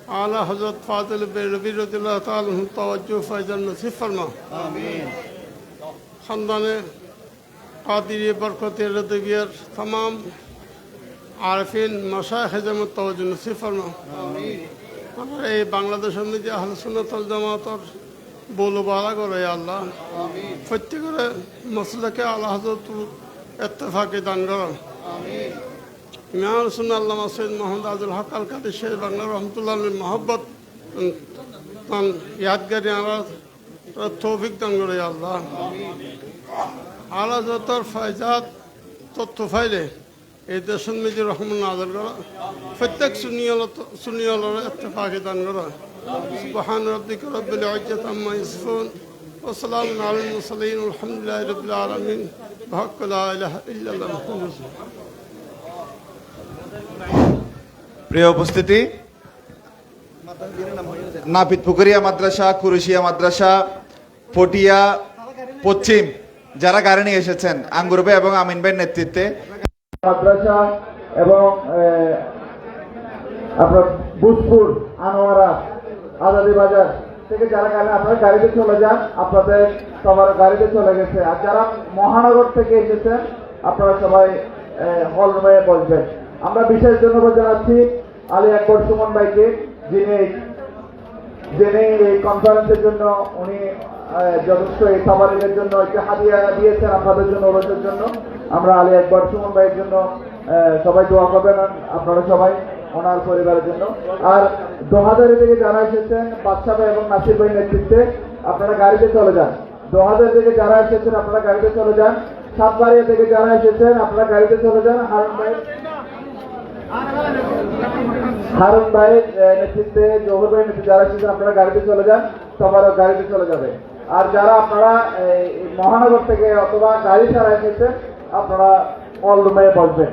आला हजरत फाजिल रबी रज़ियल्लाहु ताला अन्हु तवज्जो फैज़ल नसीब फरमा। आमीन। खानदाने कादिरी बरकत रज़वियर तमाम आरफिन मशाइख जमत तवज्जो नसीब फरमा। आमीन। और ये बांग्लादेश में जो अहले सुन्नत वल जमात और बोलबाला करो या अल्लाह। आमीन। प्रत्येक मसले के आला हजरत इत्तेफाक़ी दान करो। आमीन। इमाम सुन्नत अल्लामा सैयद मोहम्मद अब्दुल हक अल कादिर शेर बांग्ला रहमतुल्लाह अलैहि मोहब्बत यादगारी आला तौफीक दान करो या अल्लाह। आला हजरतर फैजात तत्व फाइले এই দেশের মেজে রহমান নাযিল করা প্রত্যেক সুন্নিয়ালার ইত্তেফাকি দান করা সুবহান রাব্বিকা রব্বিল ইজ্জাতি আম্মা ইয়াসিফুন ওয়া সালামুন আলাল মুরসালিন আলহামদুলিল্লাহি রাব্বিল আলামিন বিহাক্কি লা ইলাহা ইল্লাল্লাহ মুহাম্মাদুর রাসূলুল্লাহ। প্রিয় উপস্থিতি, নাপিত পুকুরিয়া মাদ্রাসা, কুরুশিয়া মাদ্রাসা, পটিয়া পশ্চিম যারা গাড়ি নিয়ে এসেছেন আঙ্গুর ভাই এবং আমিন ভাইয়ের নেতৃত্বে মাদ্রাসা এবং আপনার বুজপুর আনোয়ারা আজাদি বাজার থেকে যারা আপনারা গাড়িতে চলে যান, আপনাদের সবার গাড়িতে চলে গেছে। আর যারা মহানগর থেকে এসেছেন আপনারা সবাই হল রুমে বসবেন। আমরা বিশেষ ধন্যবাদ জানাচ্ছি আলী আকবর সুমন ভাইকে, যিনি এই কনফারেন্সের জন্য উনি যথেষ্ট এই খাবারের জন্য একটা হাদিয়া দিয়েছেন আপনাদের জন্য, ওরসের জন্য। আমরা আলী আকবর সুমন ভাইয়ের জন্য সবাই দোয়া করবেন, আপনারা সবাই ওনার পরিবারের জন্য। আর দোহাজারি থেকে যারা এসেছেন বাদশা ভাই এবং নাসির ভাই নেতৃত্বে আপনারা গাড়িতে চলে যান। দোহাজারি থেকে যারা এসেছেন আপনারা গাড়িতে চলে যান। সাতবাড়িয়া থেকে যারা এসেছেন আপনারা গাড়িতে চলে যান। হারুন ভাইয়ের নেতৃত্বে, জহুর ভাইয়ের নেতৃত্বে যারা এসেছেন আপনারা গাড়িতে চলে যান, সবারও গাড়িতে চলে যাবে। আর যারা আপনারা মহানগর থেকে অথবা গাড়ি ছাড়া এসেছেন আপনারা হল রুমে বসবেন।